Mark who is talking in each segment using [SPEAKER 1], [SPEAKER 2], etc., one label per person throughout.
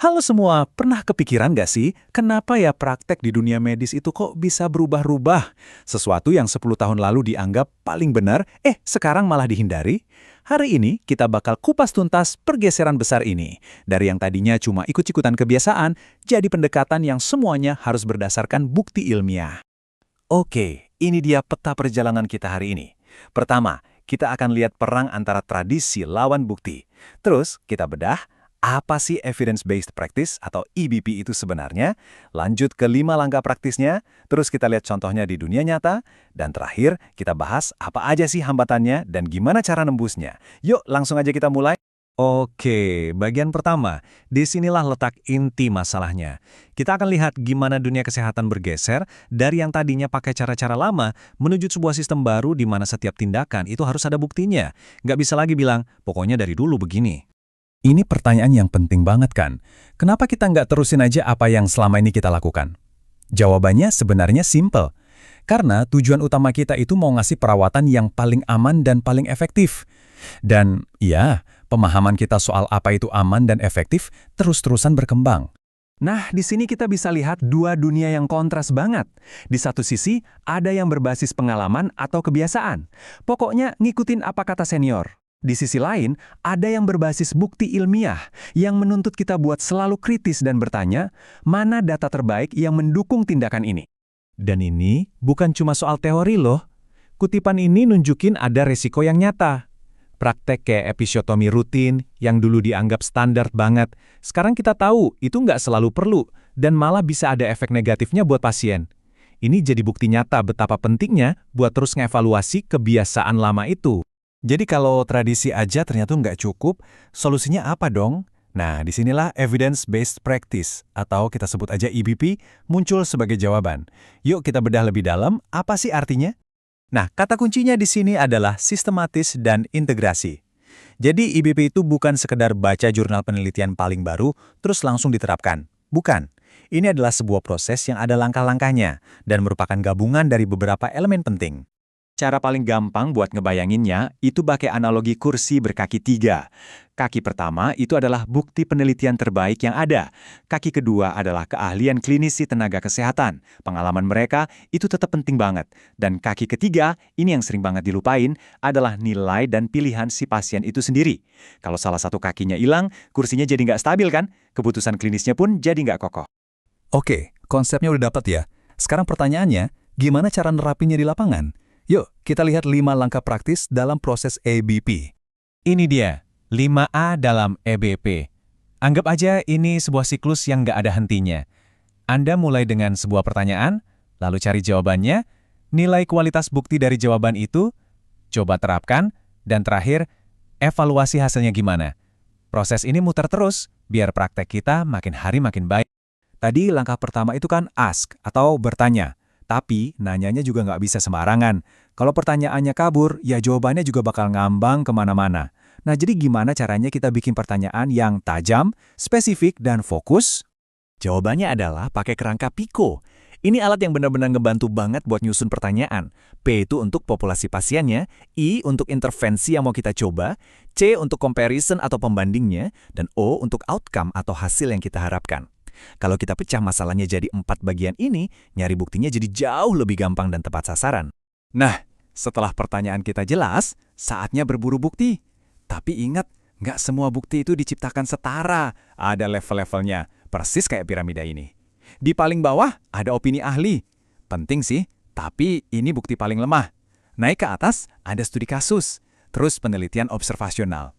[SPEAKER 1] Halo semua, pernah kepikiran gak sih, kenapa ya praktek di dunia medis itu kok bisa berubah-ubah? Sesuatu yang 10 tahun lalu dianggap paling benar, sekarang malah dihindari? Hari ini kita bakal kupas tuntas pergeseran besar ini. Dari yang tadinya cuma ikut-ikutan kebiasaan, jadi pendekatan yang semuanya harus berdasarkan bukti ilmiah. Oke, ini dia peta perjalanan kita hari ini. Pertama, kita akan lihat perang antara tradisi lawan bukti. Terus, kita bedah apa sih evidence-based practice atau EBP itu sebenarnya? Lanjut ke 5 langkah praktisnya, terus kita lihat contohnya di dunia nyata, dan terakhir kita bahas apa aja sih hambatannya dan gimana cara nembusnya. Yuk, langsung aja kita mulai. Oke, bagian pertama, disinilah letak inti masalahnya. Kita akan lihat gimana dunia kesehatan bergeser dari yang tadinya pakai cara-cara lama menuju sebuah sistem baru di mana setiap tindakan itu harus ada buktinya. Nggak bisa lagi bilang, pokoknya dari dulu begini. Ini pertanyaan yang penting banget kan? Kenapa kita nggak terusin aja apa yang selama ini kita lakukan? Jawabannya sebenarnya simple. Karena tujuan utama kita itu mau ngasih perawatan yang paling aman dan paling efektif. Dan ya, pemahaman kita soal apa itu aman dan efektif terus-terusan berkembang. Nah, di sini kita bisa lihat dua dunia yang kontras banget. Di satu sisi, ada yang berbasis pengalaman atau kebiasaan. Pokoknya ngikutin apa kata senior. Di sisi lain, ada yang berbasis bukti ilmiah yang menuntut kita buat selalu kritis dan bertanya, mana data terbaik yang mendukung tindakan ini? Dan ini bukan cuma soal teori loh. Kutipan ini nunjukin ada resiko yang nyata. Praktek kayak episiotomi rutin yang dulu dianggap standar banget, sekarang kita tahu itu nggak selalu perlu dan malah bisa ada efek negatifnya buat pasien. Ini jadi bukti nyata betapa pentingnya buat terus ngevaluasi kebiasaan lama itu. Jadi kalau tradisi aja ternyata nggak cukup, solusinya apa dong? Nah, disinilah evidence-based practice, atau kita sebut aja EBP, muncul sebagai jawaban. Yuk kita bedah lebih dalam, apa sih artinya? Nah, kata kuncinya di sini adalah sistematis dan integrasi. Jadi EBP itu bukan sekedar baca jurnal penelitian paling baru, terus langsung diterapkan. Bukan. Ini adalah sebuah proses yang ada langkah-langkahnya, dan merupakan gabungan dari beberapa elemen penting. Cara paling gampang buat ngebayanginnya itu pakai analogi kursi berkaki 3. Kaki pertama itu adalah bukti penelitian terbaik yang ada. Kaki kedua adalah keahlian klinisi tenaga kesehatan. Pengalaman mereka itu tetap penting banget. Dan kaki ketiga, ini yang sering banget dilupain, adalah nilai dan pilihan si pasien itu sendiri. Kalau salah satu kakinya hilang, kursinya jadi nggak stabil kan? Keputusan klinisnya pun jadi nggak kokoh. Oke, konsepnya udah dapat ya. Sekarang pertanyaannya, gimana cara nerapinnya di lapangan? Yuk, kita lihat 5 langkah praktis dalam proses EBP. Ini dia, 5A dalam EBP. Anggap aja ini sebuah siklus yang nggak ada hentinya. Anda mulai dengan sebuah pertanyaan, lalu cari jawabannya, nilai kualitas bukti dari jawaban itu, coba terapkan, dan terakhir, evaluasi hasilnya gimana. Proses ini muter terus, biar praktek kita makin hari makin baik. Tadi langkah pertama itu kan ask, atau bertanya. Tapi, nanyanya juga nggak bisa sembarangan. Kalau pertanyaannya kabur, ya jawabannya juga bakal ngambang kemana-mana. Nah, jadi gimana caranya kita bikin pertanyaan yang tajam, spesifik, dan fokus? Jawabannya adalah pakai kerangka PICO. Ini alat yang benar-benar ngebantu banget buat nyusun pertanyaan. P itu untuk populasi pasiennya, I untuk intervensi yang mau kita coba, C untuk comparison atau pembandingnya, dan O untuk outcome atau hasil yang kita harapkan. Kalau kita pecah masalahnya jadi 4 bagian ini, nyari buktinya jadi jauh lebih gampang dan tepat sasaran. Nah, setelah pertanyaan kita jelas, saatnya berburu bukti. Tapi ingat, nggak semua bukti itu diciptakan setara. Ada level-levelnya, persis kayak piramida ini. Di paling bawah ada opini ahli. Penting sih, tapi ini bukti paling lemah. Naik ke atas ada studi kasus, terus penelitian observasional.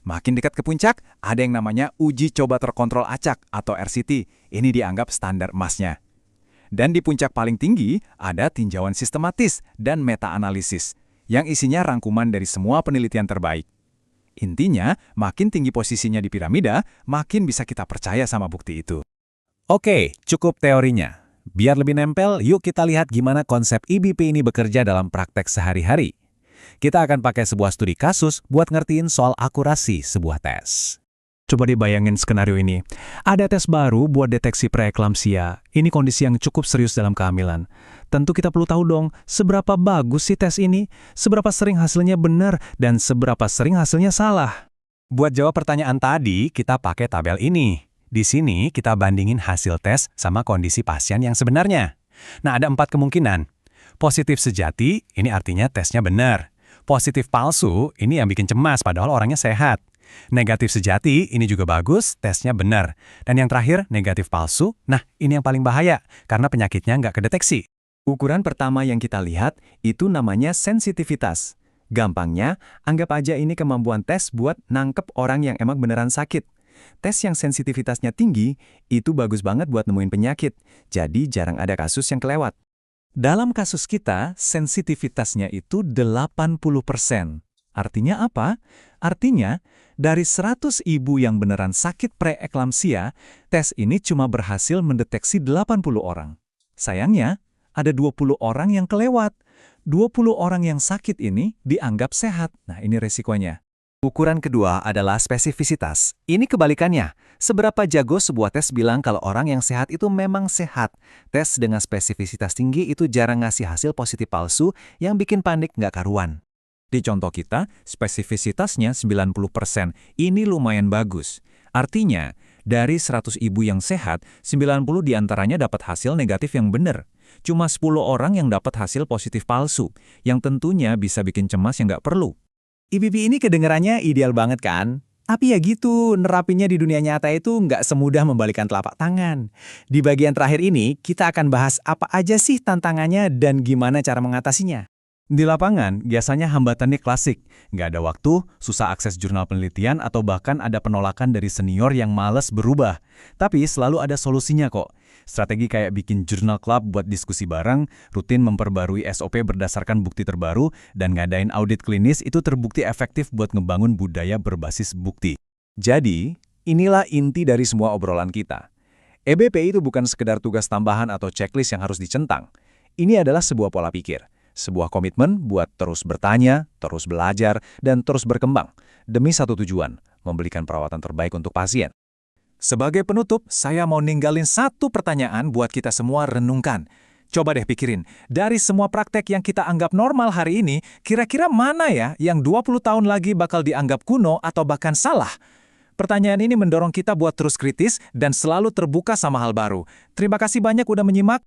[SPEAKER 1] Makin dekat ke puncak, ada yang namanya uji coba terkontrol acak atau RCT. Ini dianggap standar emasnya. Dan di puncak paling tinggi, ada tinjauan sistematis dan meta-analisis, yang isinya rangkuman dari semua penelitian terbaik. Intinya, makin tinggi posisinya di piramida, makin bisa kita percaya sama bukti itu. Oke, cukup teorinya. Biar lebih nempel, yuk kita lihat gimana konsep EBP ini bekerja dalam praktek sehari-hari. Kita akan pakai sebuah studi kasus buat ngertiin soal akurasi sebuah tes. Coba dibayangin skenario ini. Ada tes baru buat deteksi preeklamsia. Ini kondisi yang cukup serius dalam kehamilan. Tentu kita perlu tahu dong, seberapa bagus sih tes ini, seberapa sering hasilnya benar, dan seberapa sering hasilnya salah. Buat jawab pertanyaan tadi, kita pakai tabel ini.
[SPEAKER 2] Di sini kita bandingin hasil tes sama kondisi pasien yang sebenarnya. Nah, ada 4 kemungkinan. Positif sejati, ini artinya tesnya benar. Positif palsu, ini yang bikin cemas padahal orangnya sehat. Negatif sejati, ini juga bagus, tesnya benar. Dan yang terakhir, negatif palsu, nah ini yang paling bahaya, karena penyakitnya nggak kedeteksi.
[SPEAKER 1] Ukuran pertama yang kita lihat itu namanya sensitivitas. Gampangnya, anggap aja ini kemampuan tes buat nangkep orang yang emang beneran sakit. Tes yang sensitivitasnya tinggi, itu bagus banget buat nemuin penyakit, jadi jarang ada kasus yang kelewat. Dalam kasus kita, sensitivitasnya itu 80%. Artinya apa? Artinya, dari 100 ibu yang beneran sakit preeklamsia, tes ini cuma berhasil mendeteksi 80 orang. Sayangnya, ada 20 orang yang kelewat. 20 orang yang sakit ini dianggap sehat. Nah, ini resikonya. Ukuran kedua adalah spesifisitas. Ini kebalikannya. Seberapa jago sebuah tes bilang kalau orang yang sehat itu memang sehat. Tes dengan spesifisitas tinggi itu jarang ngasih hasil positif palsu yang bikin panik nggak karuan. Di contoh kita, spesifisitasnya 90%. Ini lumayan bagus. Artinya, dari 100 ibu yang sehat, 90 diantaranya dapat hasil negatif yang benar. Cuma 10 orang yang dapat hasil positif palsu, yang tentunya bisa bikin cemas yang nggak perlu. IPV ini kedengarannya ideal banget kan? Tapi ya gitu, nerapinya di dunia nyata itu nggak semudah membalikan telapak tangan. Di bagian terakhir ini, kita akan bahas apa aja sih tantangannya dan gimana cara mengatasinya. Di lapangan, biasanya hambatannya klasik. Nggak ada waktu, susah akses jurnal penelitian, atau bahkan ada penolakan dari senior yang males berubah. Tapi selalu ada solusinya kok. Strategi kayak bikin jurnal club buat diskusi bareng, rutin memperbarui SOP berdasarkan bukti terbaru, dan ngadain audit klinis itu terbukti efektif buat ngebangun budaya berbasis bukti. Jadi, inilah inti dari semua obrolan kita. EBP itu bukan sekedar tugas tambahan atau checklist yang harus dicentang. Ini adalah sebuah pola pikir. Sebuah komitmen buat terus bertanya, terus belajar, dan terus berkembang. Demi satu tujuan, memberikan perawatan terbaik untuk pasien. Sebagai penutup, saya mau ninggalin satu pertanyaan buat kita semua renungkan. Coba deh pikirin, dari semua praktek yang kita anggap normal hari ini, kira-kira mana ya yang 20 tahun lagi bakal dianggap kuno atau bahkan salah? Pertanyaan ini mendorong kita buat terus kritis dan selalu terbuka sama hal baru. Terima kasih banyak udah menyimak.